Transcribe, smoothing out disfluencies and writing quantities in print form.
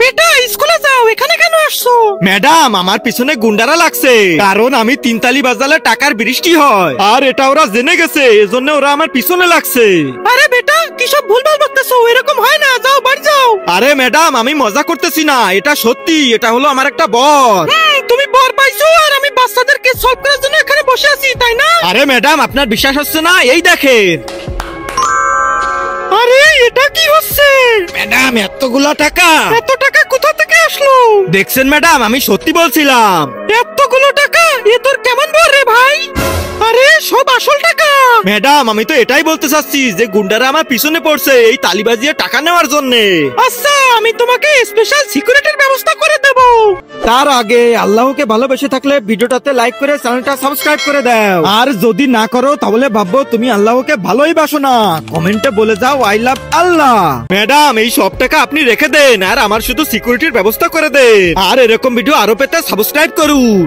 বেটা স্কুলে যাও, এখানে কেন আসছো? ম্যাডাম আমার পিছনে গুন্ডারা লাগছে, কারণ আমি তিনতালি বাজালে টাকার বৃষ্টি হয়, আর এটা ওরা জেনে গেছে, এজন্য ওরা আমার পিছনে লাগছে। আরে বেটা কি সব ভুলভাল বকতেছো, এরকম হয় না, যাও বাড়ি যাও। আরে ম্যাডাম আমি মজা করতেছি না, এটা সত্যি, এটা হলো আমার একটা বর। তুমি বর পাইছো আর আমি বাচ্চাদেরকে সলভ করার জন্য এখানে বসে আছি, তাই না? আরে ম্যাডাম আপনার বিশ্বাস হচ্ছে না, এই দেখেন। আরে এটা কি হচ্ছে? ম্যাডাম এতগুলা টাকা, এত টাকা কোথা থেকে আসলো? দেখছেন ম্যাডাম আমি সত্যি বলছিলাম। এতগুলো টাকা, এ তোর কেমন বর রে ভাই? আরে সব আসল টাকা। ম্যাডাম আমি তো এটাই বলতে চাচ্ছি যে গুন্ডারা আমার পিছনে পড়ছে এই তালি বাজিয়ে টাকা নেওয়ার জন্য। আচ্ছা আমি তোমাকে স্পেশাল সিকিউরিটির ব্যবস্থা করে দেব। তার আগে আল্লাহকে ভালোবেসে থাকলে ভিডিওটাতে লাইক করে চ্যানেলটা সাবস্ক্রাইব করে দাও, আর যদি না করো তাহলে ভাববো তুমি আল্লাহকে ভালোই বাসো না। কমেন্টে বলে যাও আই লাভ আল্লাহ। ম্যাডাম এই সব টাকা আপনি রেখে দেন, আর আমার শুধু সিকিউরিটির ব্যবস্থা করে দেন, আর এরকম ভিডিও আরো পেতে সাবস্ক্রাইব করুন।